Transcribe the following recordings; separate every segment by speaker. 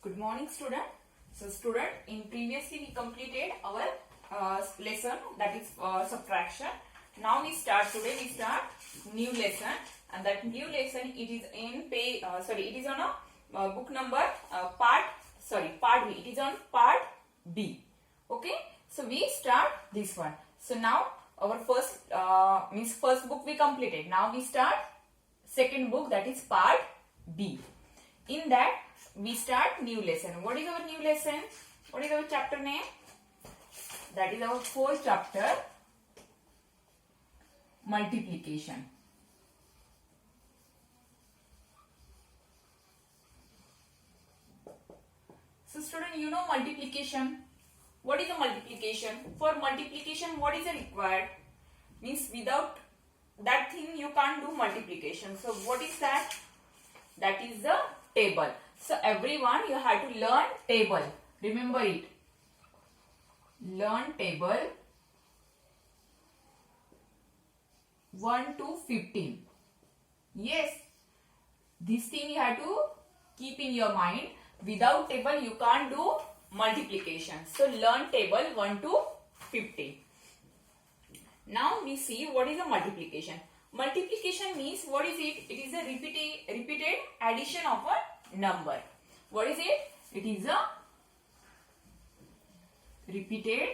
Speaker 1: Good morning, student. So, student, in previously we completed our lesson, that is subtraction. Now we start new lesson, and that new lesson it is in it is on a book number part B. It is on part B. Okay. So we start this one. So now our first book we completed. Now we start second book, that is part B. In that we start new lesson. What is our new lesson? What is our chapter name? That is our fourth chapter, multiplication. So student, you know multiplication. What is the multiplication? For multiplication, what is required? Means without that thing you can't do multiplication. So what is that? That is the table. So everyone, you have to learn table. Remember it. Learn table 1 to 15. Yes. This thing you have to keep in your mind. Without table you can't do multiplication. So learn table 1 to 15. Now we see what is a multiplication. Multiplication means what is it? It is a repeated addition of a number. What is it? It is a repeated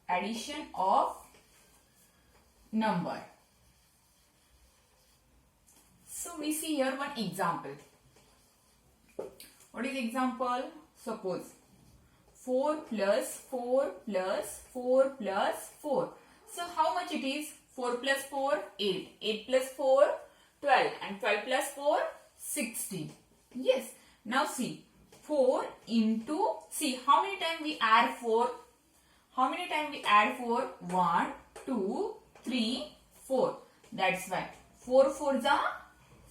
Speaker 1: addition of number. So we see here one example. What is example? Suppose 4 plus 4 plus 4 plus 4. So how much it is? 4 plus 4, 8. 8 plus 4, 12. And 12 plus 4, 16. Yes. Now see. 4 into, see how many times we add 4? How many times we add 4? 1, 2, 3, 4. That's why. 4 4s are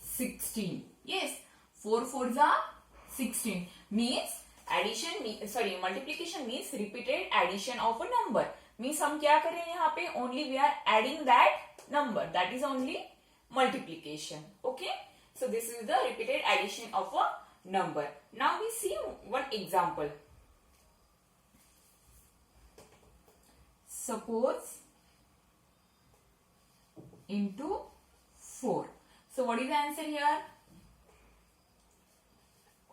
Speaker 1: 16. Yes. 4 4s are 16. Means multiplication means repeated addition of a number. Means हम क्या कर रहे हैं यहाँ पे? Only we are adding that number. That is only multiplication. Okay. So this is the repeated addition of a number. Now we see one example. Suppose into 4. So what is the answer here?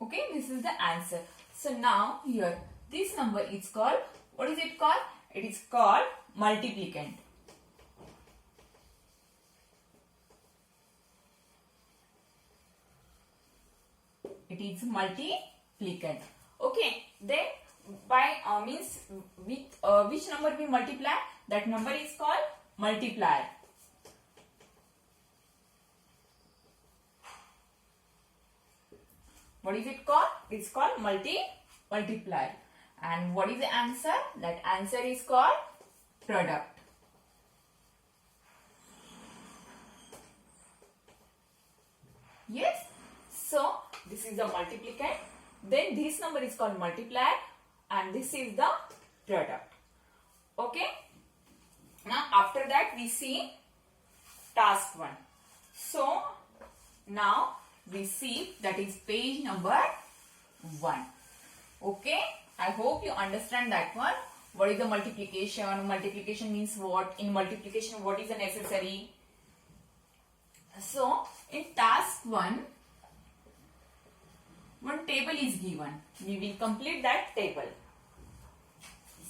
Speaker 1: Okay, this is the answer. So now here, this number is called, what is it called? It is called multiplicand. It is multiplicand. Okay, then by means with which number we multiply? That number is called multiplier. What is it called? It's called multiplier. And what is the answer? That answer is called product. Yes. So this is the multiplicand. Then this number is called multiplier, and this is the product. Okay. Now after that we see task 1. So now we see that is page number 1. Okay. I hope you understand that one. What is the multiplication? Multiplication means what? In multiplication, what is the necessary? So in task 1, one table is given. We will complete that table.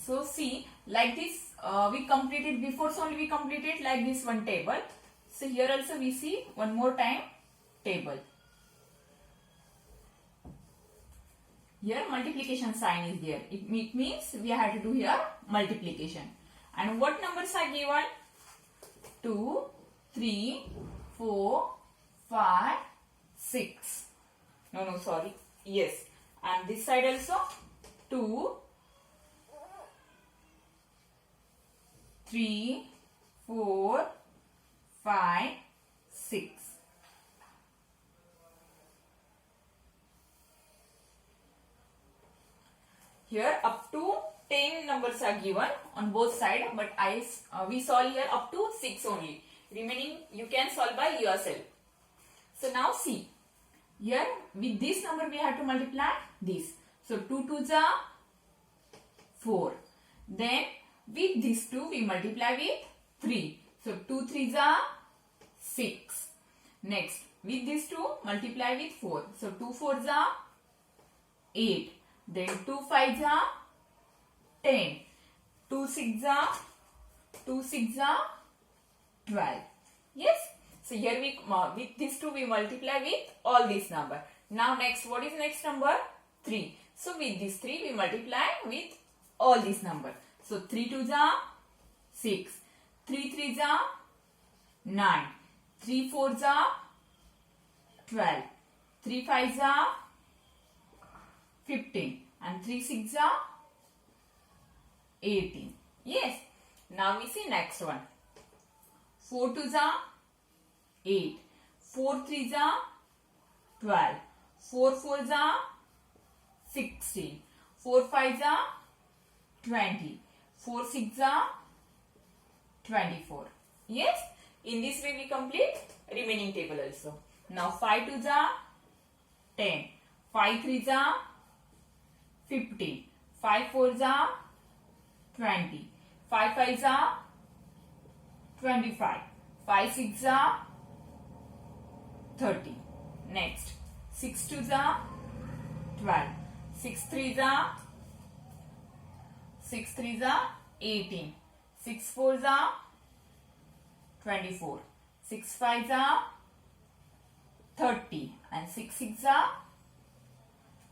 Speaker 1: So see, like this we completed before, so only we completed like this one table. So here also we see one more time table. Here multiplication sign is there. It means we have to do here multiplication. And what numbers are given? 2, 3, 4, 5, 6. No, sorry. Yes. And this side also 2, 3, 4, 5, 6. Here up to 10 numbers are given on both sides, but we solve here up to 6 only. Remaining you can solve by yourself. So now see, here with this number we have to multiply this. So 2 2s are 4. Then with these 2 we multiply with 3. So 2 3s are 6. Next with these 2 multiply with 4. So 2 4s are 8. Then 2 5s are 10. 2 6s are 12. Yes. So here we with these 2 we multiply with all these number. Now next, what is next number? 3. So with this 3 we multiply with all these number. So 3 2s are 6. 3 3s are 9. 3 4s are 12. 3 5s are 15. And 3 6s are 18. Yes. Now we see next one. 4 2s are 8. 4 3s are 12. 4 4s are 16. 4 5s are 20. 4 6s are 24. Yes. In this way we complete remaining table also. Now 5 2s are 10. 5 3s are 15. 5 4s are 20. 5 5s are 25. 5 6s are 30. Next, 6 2s are 12. 6 3s are 18. 6 4s are 24. 6 5s are 30. And 6 6s are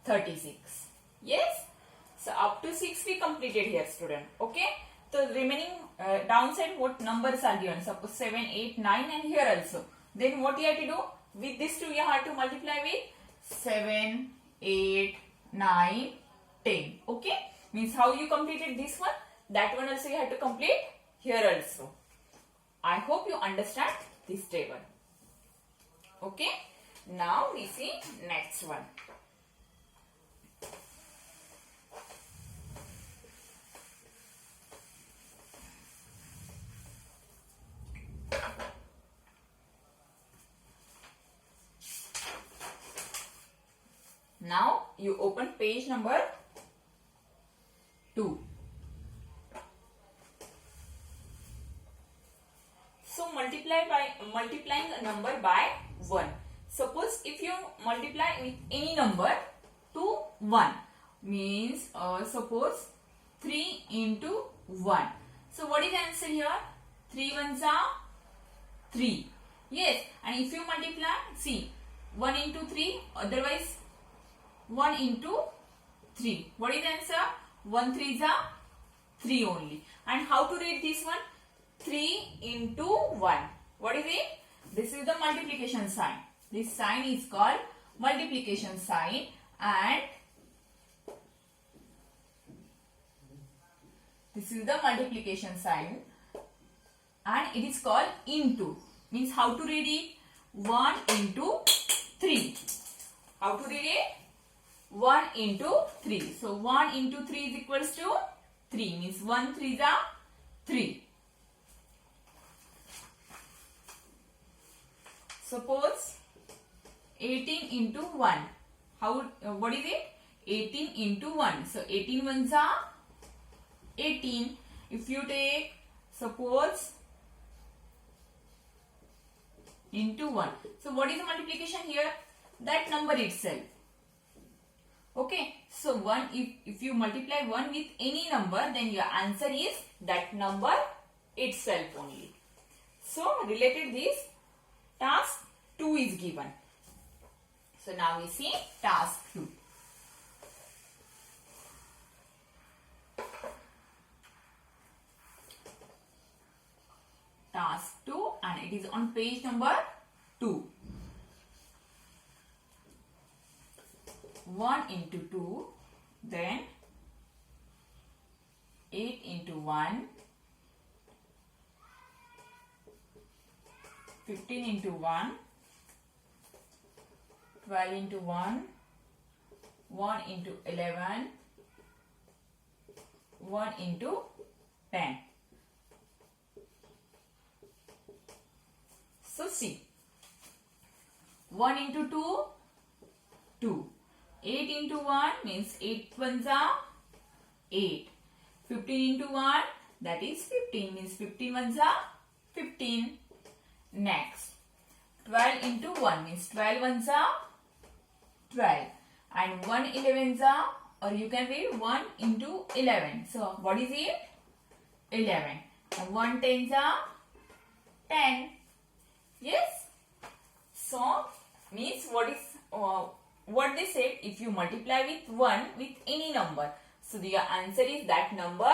Speaker 1: 36. Yes. So up to 6 we completed here, student. Okay. So remaining downside what numbers are given? Suppose 7, 8, 9 and here also. Then what you have to do? With this 2 you have to multiply with 7, 8, 9, 10. Okay. Means how you completed this one? That one also you have to complete here also. I hope you understand this table. Okay. Now we see next one. Now you open page number 2. So multiplying a number by 1. Suppose if you multiply with any number to 1 means suppose 3 into 1. So what is the answer here? 3 ones are 3. Yes, and if you multiply, see 1 into 3, otherwise 1 into 3. What is the answer? 1 3s are 3 only. And how to read this one? 3 into 1. What is it? This is the multiplication sign. This sign is called multiplication sign, and this is the multiplication sign, and it is called into. Means how to read it? 1 into 3. How to read it? 1 into 3. So 1 into 3 is equals to 3. Means 1 3s are 3. Suppose 18 into 1. What is it? 18 into 1. So 18 ones are 18. If you take suppose into 1. So what is the multiplication here? That number itself. Okay. So 1, if you multiply 1 with any number, then your answer is that number itself only. So related this, task 2 is given. So now we see task 2. Task 2, and it is on page number 2. 1 into 2, then 8 into 1, 15 into 1, 12 into 1, 1 into 11, 1 into 10. So see, 1 into 2, 2. 8 into 1 means 8 ones are 8. 15 into 1, that is 15, means 15 ones are 15. Next, 12 into 1 means 12 ones are 12. And 1 11s are, or you can read 1 into 11. So, what is it? 11. And 1 tens are 10. Yes? So, means what they said, if you multiply with 1 with any number, so your answer is that number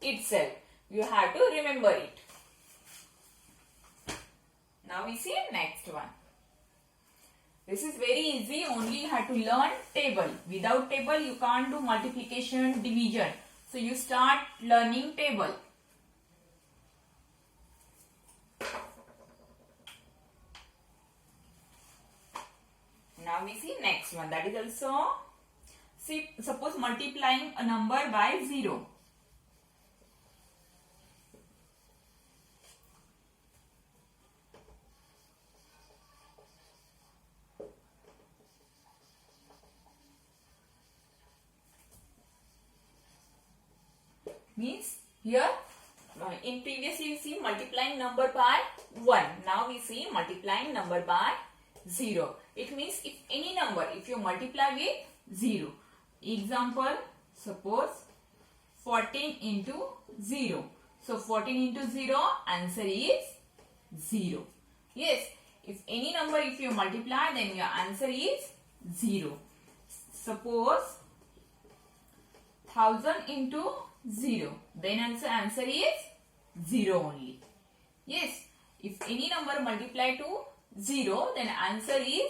Speaker 1: itself. You have to remember it. Now we see next one. This is very easy, only you have to learn table. Without table you can't do multiplication, division. So you start learning table. Now we see next one, that is also, see, suppose multiplying a number by 0. Means here in previously you see multiplying number by 1. Now we see multiplying number by 0. It means if any number, if you multiply with 0. Example, suppose 14 into 0. So 14 into 0, answer is 0. Yes, if any number if you multiply, then your answer is 0. Suppose 1000 into 0, then also answer is 0 only. Yes, if any number multiply to 0, then answer is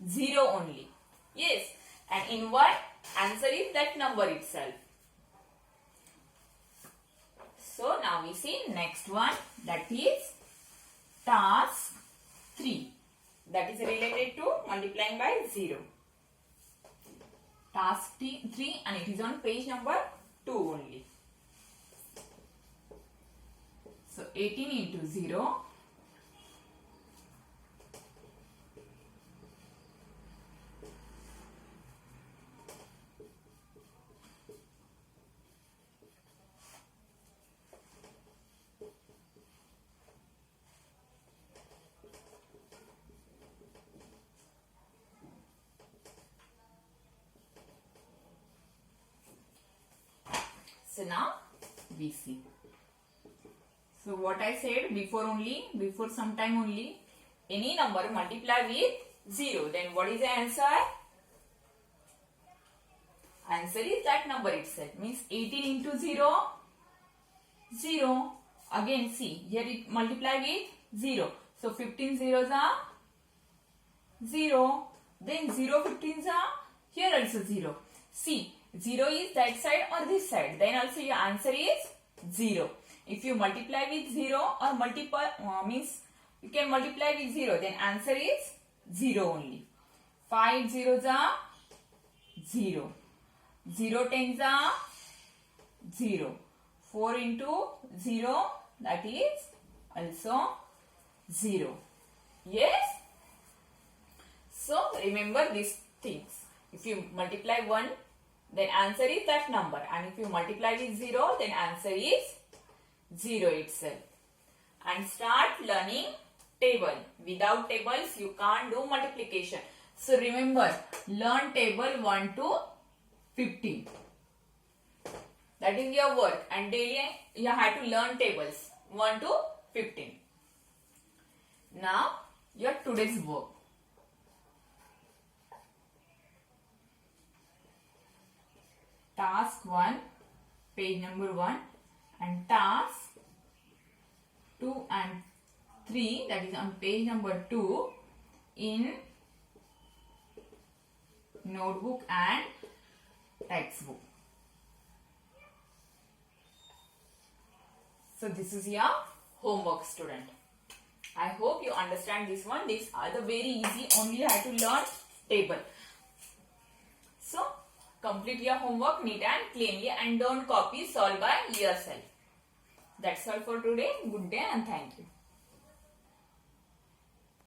Speaker 1: 0 only. Yes, and in what? Answer is that number itself. So now we see next one, that is task 3. That is related to multiplying by 0. Task 3 and it is on page number 2 only. So 18 into 0. So now we see. So what I said before some time only, any number multiply with 0, then what is the answer? Answer is that number itself. Means 18 into 0, 0. Again see, here it multiply with 0. So 15 zeros are 0. Then 0 15s are here also 0. See, 0 is that side or this side. Then also your answer is 0. If you multiply with 0 or means you can multiply with 0, then answer is 0 only. 5 zeros are 0. 0 tens are 0. 4 into 0, that is also 0. Yes? So remember these things. If you multiply 1, then answer is that number. And if you multiply with 0, then answer is 0 itself. And start learning table. Without tables, you can't do multiplication. So remember, learn table 1 to 15. That is your work. And daily you have to learn tables 1 to 15. Now, your today's work. Task 1, page number 1, and task 2 and 3, that is on page number 2 in notebook and textbook. So this is your homework, student. I hope you understand this one. These are the very easy, only you have to learn table. So complete your homework neat and cleanly and don't copy, solve by yourself. That's all for today. Good day and thank you.